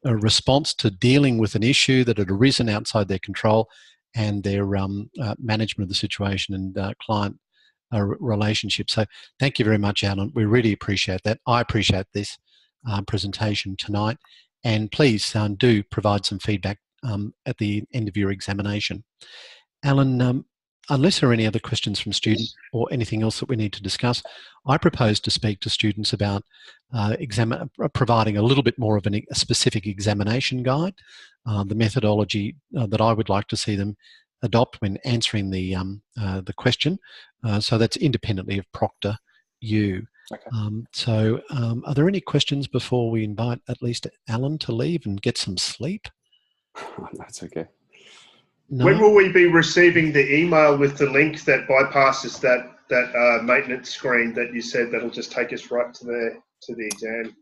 a response to dealing with an issue that had arisen outside their control and their management of the situation and client relationship. So thank you very much, Alan. We really appreciate that. I appreciate this presentation tonight. And please do provide some feedback at the end of your examination. Alan, unless there are any other questions from students or anything else that we need to discuss, I propose to speak to students about providing a little bit more of a specific examination guide, the methodology that I would like to see them adopt when answering the question. So that's independently of ProctorU. Okay. Are there any questions before we invite at least Alan to leave and get some sleep? That's okay. No? When will we be receiving the email with the link that bypasses that maintenance screen that you said that'll just take us right to the exam?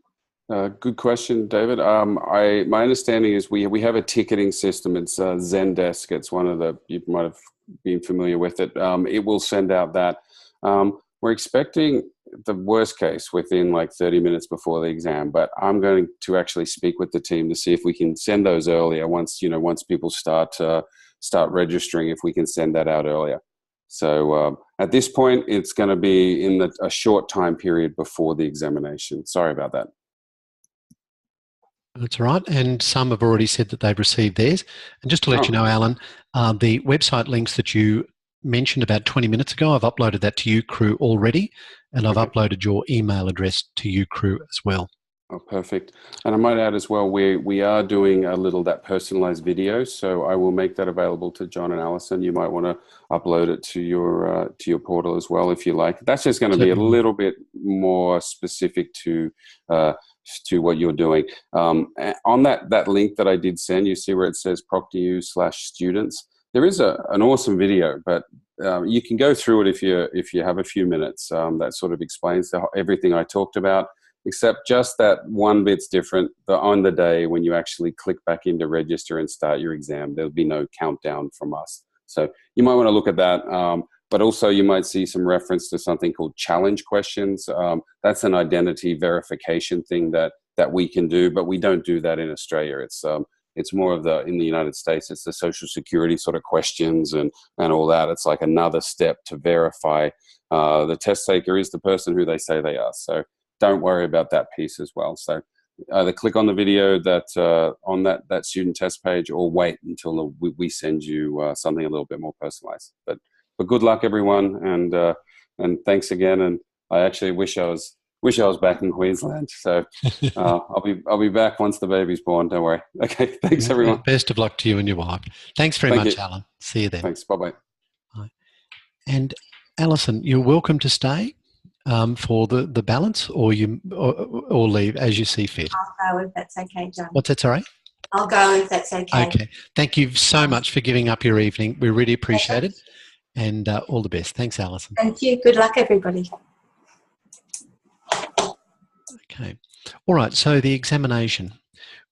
Good question, David. My understanding is we have a ticketing system. It's Zendesk. It's one of the, you might have been familiar with it. It will send out that. We're expecting the worst case within like 30 minutes before the exam, but I'm going to actually speak with the team to see if we can send those earlier once people start registering, if we can send that out earlier. So at this point, it's going to be in a short time period before the examination. Sorry about that. That's right. And some have already said that they've received theirs. And just to let you know, Alan, the website links that you mentioned about 20 minutes ago, I've uploaded that to UCrew already, and I've uploaded your email address to UCrew as well. Oh, perfect. And I might add as well, we are doing that personalized video, so I will make that available to John and Alison. You might want to upload it to your portal as well if you like. That's just going to be a little bit more specific to what you're doing. On that link that I did send, you see where it says ProctorU/students. There is an awesome video, but you can go through it if you have a few minutes. That sort of explains everything I talked about, except just that one bit's different. On the day when you actually click back in to register and start your exam, there'll be no countdown from us. So you might want to look at that. But also you might see some reference to something called challenge questions. That's an identity verification thing that we can do, but we don't do that in Australia. It's It's more of in the United States, it's the Social Security sort of questions and all that. It's like another step to verify the test taker is the person who they say they are. So don't worry about that piece as well. So either click on the video on that student test page, or wait until we send you something a little bit more personalized. But good luck, everyone, and thanks again. And I actually wish I was back in Queensland. So I'll be back once the baby's born. Don't worry. Okay. Thanks, everyone. Best of luck to you and your wife. Thanks very much, Alan. See you then. Thanks. Bye-bye. Bye. And Alison, you're welcome to stay for the balance, or leave as you see fit. I'll go if that's okay, John. What's that, sorry? I'll go if that's okay. Okay. Thank you so much for giving up your evening. We really appreciate it. And all the best. Thanks, Alison. Thank you. Good luck, everybody. Okay. All right. So the examination.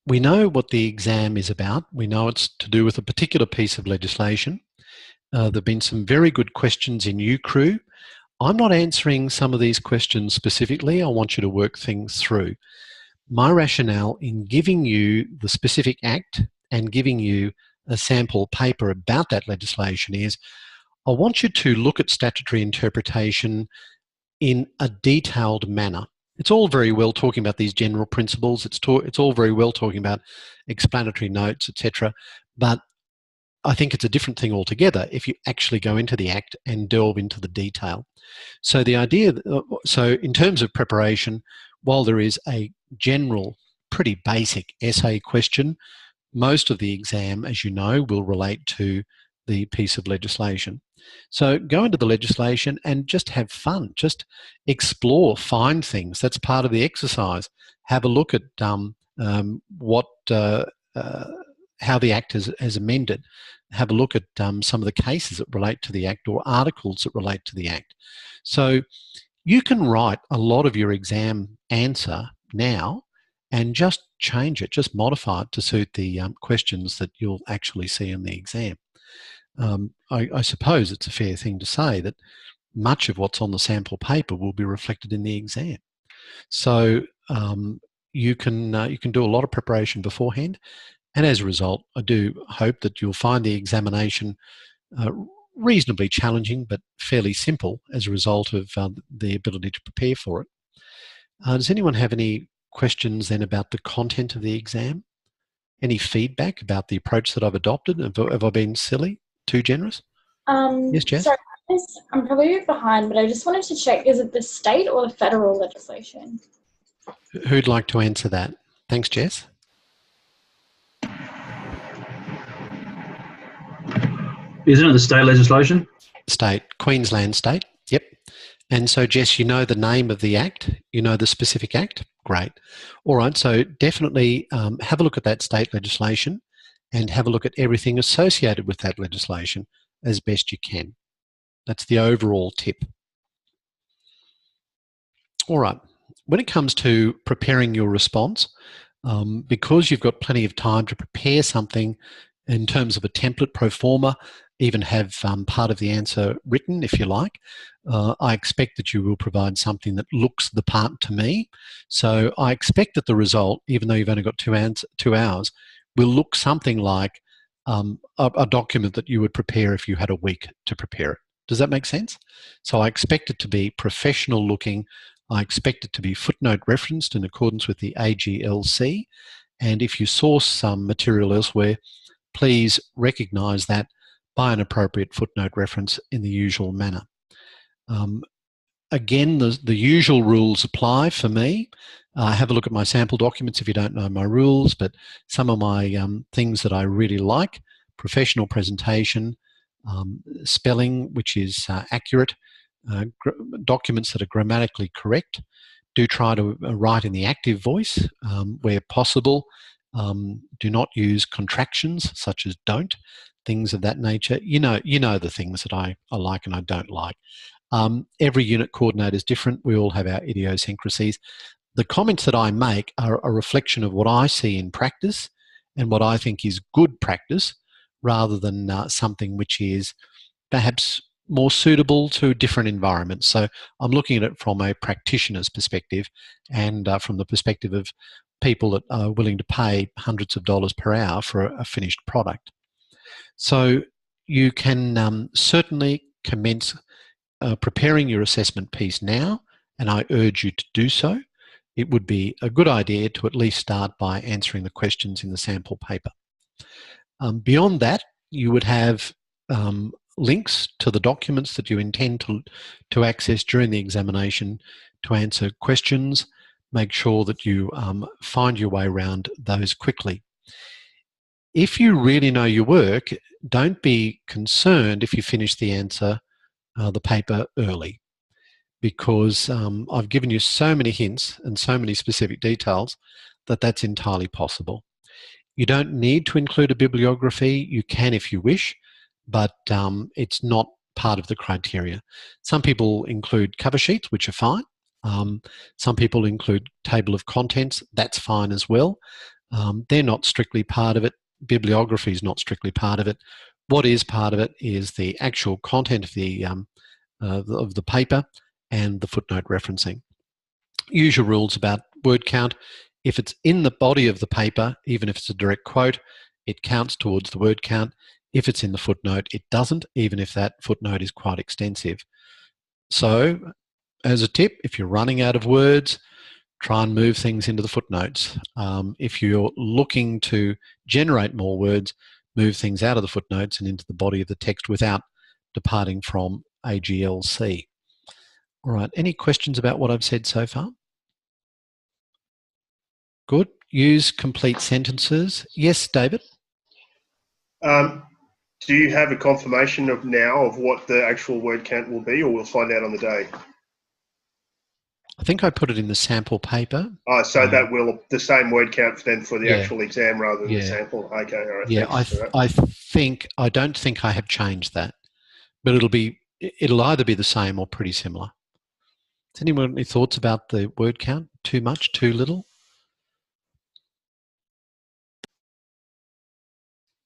We know what the exam is about. We know it's to do with a particular piece of legislation. There have been some very good questions in UCREW. I'm not answering some of these questions specifically. I want you to work things through. My rationale in giving you the specific act and giving you a sample paper about that legislation is I want you to look at statutory interpretation in a detailed manner. It's all very well talking about these general principles. It's all very well talking about explanatory notes, etc. But I think it's a different thing altogether if you actually go into the Act and delve into the detail. So the idea, so in terms of preparation, while there is a general, pretty basic essay question, most of the exam, as you know, will relate to the piece of legislation. So go into the legislation and just have fun. Just explore, find things. That's part of the exercise. Have a look at how the Act has amended. Have a look at some of the cases that relate to the Act or articles that relate to the Act. So you can write a lot of your exam answer now and just change it, just modify it to suit the questions that you'll actually see in the exam. I suppose it's a fair thing to say that much of what's on the sample paper will be reflected in the exam. So you can do a lot of preparation beforehand, and as a result, I do hope that you'll find the examination reasonably challenging but fairly simple as a result of the ability to prepare for it. Does anyone have any questions then about the content of the exam? Any feedback about the approach that I've adopted? Have I been silly? Too generous? Yes, Jess? Sorry, I'm probably a bit behind, but I just wanted to check, is it the state or the federal legislation? Who'd like to answer that? Thanks, Jess. Isn't it the state legislation? State, Queensland state, yep. And so, Jess, you know the name of the Act? You know the specific Act? Great. All right, so definitely have a look at that state legislation and have a look at everything associated with that legislation as best you can. That's the overall tip. All right, when it comes to preparing your response, because you've got plenty of time to prepare something in terms of a template pro forma, even have part of the answer written if you like, I expect that you will provide something that looks the part to me. So I expect that the result, even though you've only got 2 hours, will look something like a document that you would prepare if you had a week to prepare it. Does that make sense? So I expect it to be professional looking. I expect it to be footnote referenced in accordance with the AGLC. And if you source some material elsewhere, please recognise that by an appropriate footnote reference in the usual manner. Again, the usual rules apply for me. Have a look at my sample documents if you don't know my rules, but some of my things that I really like: professional presentation, spelling which is accurate, documents that are grammatically correct. Do try to write in the active voice where possible. Do not use contractions such as don't, things of that nature. You know the things that I like and I don't like. Every unit coordinator is different. We all have our idiosyncrasies. The comments that I make are a reflection of what I see in practice and what I think is good practice, rather than something which is perhaps more suitable to different environments. So I'm looking at it from a practitioner's perspective and from the perspective of people that are willing to pay hundreds of dollars per hour for a finished product. So you can certainly commence preparing your assessment piece now, and I urge you to do so. It would be a good idea to at least start by answering the questions in the sample paper. Beyond that, you would have links to the documents that you intend to access during the examination to answer questions. Make sure that you find your way around those quickly. If you really know your work, don't be concerned if you finish the paper early, because I've given you so many hints and so many specific details that that's entirely possible. You don't need to include a bibliography. You can if you wish, but it's not part of the criteria. Some people include cover sheets, which are fine. Some people include table of contents. That's fine as well. They're not strictly part of it. Bibliography is not strictly part of it. What is part of it is the actual content of the paper and the footnote referencing. Usual rules about word count. If it's in the body of the paper, even if it's a direct quote, it counts towards the word count. If it's in the footnote, it doesn't, even if that footnote is quite extensive. So, as a tip, if you're running out of words, try and move things into the footnotes. If you're looking to generate more words, move things out of the footnotes and into the body of the text without departing from AGLC. All right, any questions about what I've said so far? Good. Use complete sentences. Yes, David? Do you have a confirmation of what the actual word count will be, or we'll find out on the day? I think I put it in the sample paper. Oh, so that will the same word count then for the Yeah. actual exam rather than Yeah. the sample. Okay, all right. Yeah, I don't think I have changed that, but it'll either be the same or pretty similar. Does anyone have any thoughts about the word count? Too much, too little?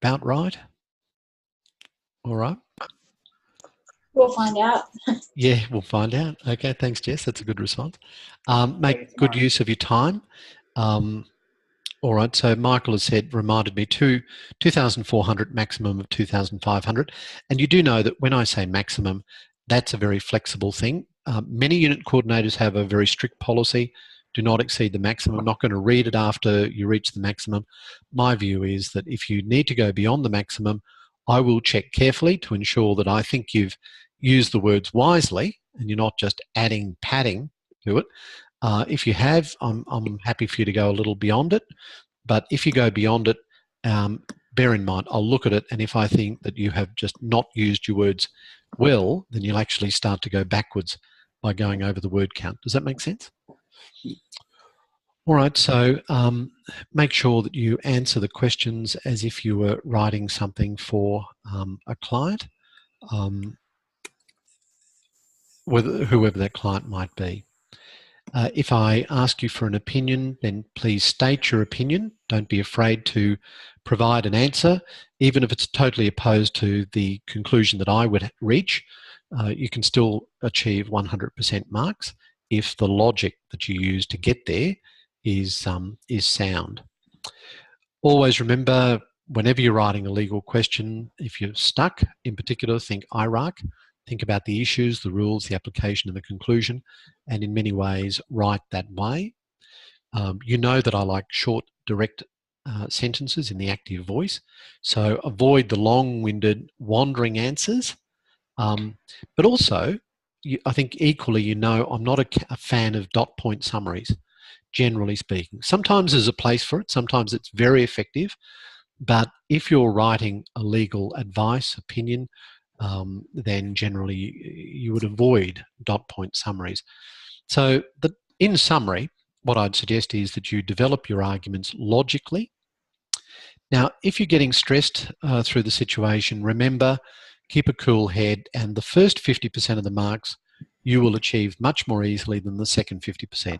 About right? All right. We'll find out. Yeah, we'll find out. Okay, thanks, Jess. That's a good response. Make good use of your time. All right, so Michael has reminded me 2,400 maximum of 2,500. And you do know that when I say maximum, that's a very flexible thing. Many unit coordinators have a very strict policy. Do not exceed the maximum. I'm not going to read it after you reach the maximum. My view is that if you need to go beyond the maximum, I will check carefully to ensure that I think you've used the words wisely and you're not just adding padding to it. If you have, I'm happy for you to go a little beyond it. But if you go beyond it, bear in mind, I'll look at it, and if I think that you have just not used your words well, then you'll actually start to go backwards by going over the word count. Does that make sense? All right, so make sure that you answer the questions as if you were writing something for a client, whoever that client might be. If I ask you for an opinion, then please state your opinion. Don't be afraid to provide an answer, even if it's totally opposed to the conclusion that I would reach. You can still achieve 100% marks if the logic that you use to get there is sound. Always remember, whenever you're writing a legal question, if you're stuck, in particular, think IRAC. Think about the issues, the rules, the application, and the conclusion, and in many ways write that way. You know that I like short, direct sentences in the active voice, so avoid the long-winded, wandering answers. But also, I think equally, you know, I'm not a fan of dot point summaries, generally speaking. Sometimes there's a place for it, sometimes it's very effective, but if you're writing a legal advice, opinion, then generally you would avoid dot point summaries. So in summary, what I'd suggest is that you develop your arguments logically. Now, if you're getting stressed through the situation, remember, keep a cool head, and the first 50% of the marks you will achieve much more easily than the second 50%.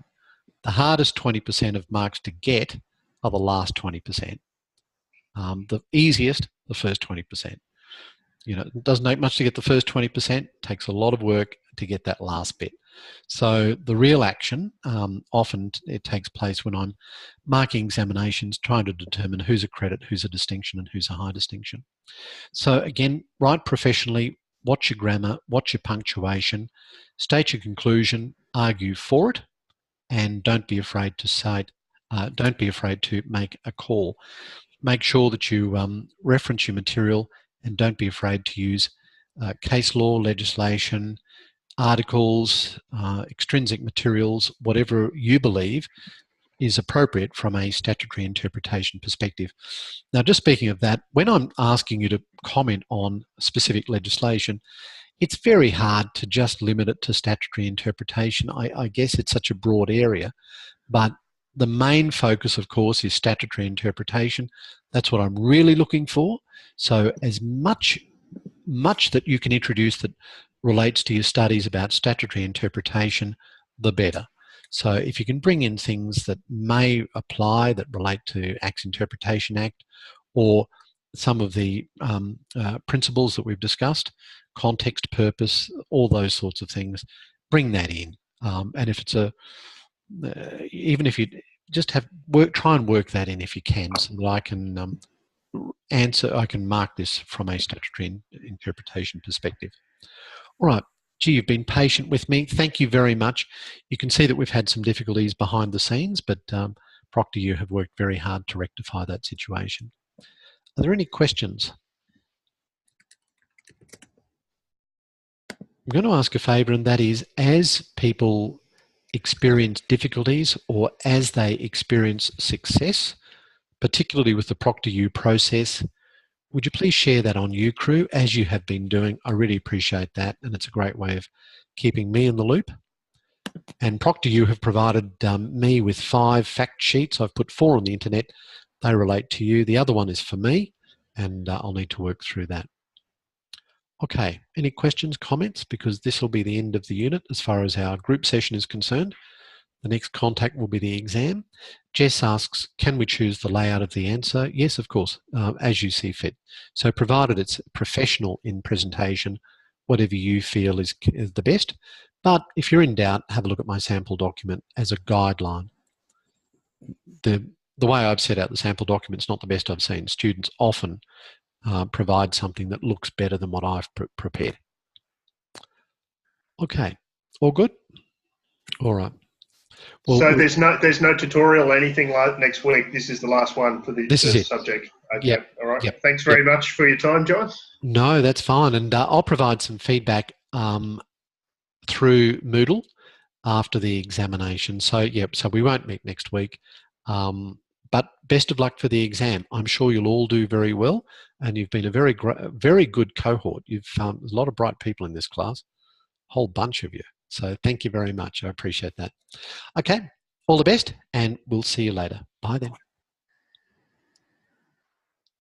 The hardest 20% of marks to get are the last 20%. The easiest, the first 20%. You know, it doesn't take much to get the first 20%. It takes a lot of work to get that last bit. So the real action, often it takes place when I'm marking examinations, trying to determine who's a credit, who's a distinction, and who's a high distinction. So again, write professionally, watch your grammar, watch your punctuation, state your conclusion, argue for it, and don't be afraid to say it. Don't be afraid to make a call. Make sure that you reference your material, and don't be afraid to use case law, legislation, articles, extrinsic materials, whatever you believe is appropriate from a statutory interpretation perspective. Now, just speaking of that, when I'm asking you to comment on specific legislation, it's very hard to just limit it to statutory interpretation. I guess it's such a broad area, but the main focus, of course, is statutory interpretation. That's what I'm really looking for. So as much that you can introduce that relates to your studies about statutory interpretation, the better. So if you can bring in things that may apply that relate to Acts Interpretation Act, or some of the principles that we've discussed, context, purpose, all those sorts of things, bring that in. And if it's even if you just try and work that in if you can, so that I can I can mark this from a statutory interpretation perspective. All right. Gee, you've been patient with me. Thank you very much. You can see that we've had some difficulties behind the scenes, but Proctor, you have worked very hard to rectify that situation. Are there any questions? I'm going to ask a favour, and that is, as people experience difficulties or as they experience success, particularly with the ProctorU process, would you please share that on UCrew as you have been doing? I really appreciate that, and it's a great way of keeping me in the loop. And ProctorU have provided me with 5 fact sheets. I've put 4 on the internet. They relate to you. The other one is for me, and I'll need to work through that. Okay, any questions, comments? Because this will be the end of the unit as far as our group session is concerned. The next contact will be the exam. Jess asks, can we choose the layout of the answer? Yes, of course, as you see fit. So provided it's professional in presentation, whatever you feel is the best. But if you're in doubt, have a look at my sample document as a guideline. The way I've set out the sample document is not the best I've seen. Students often provide something that looks better than what I've prepared. Okay, all good? All right. Well, so there's no tutorial or anything like next week. This is the last one for this subject. Okay. Yep. All right. Yep. Thanks very much for your time, John. No, that's fine. And I'll provide some feedback through Moodle after the examination. So, so we won't meet next week. But best of luck for the exam. I'm sure you'll all do very well. And you've been a very good cohort. You've found a lot of bright people in this class, a whole bunch of you. So thank you very much. I appreciate that. Okay, all the best, and we'll see you later. Bye then.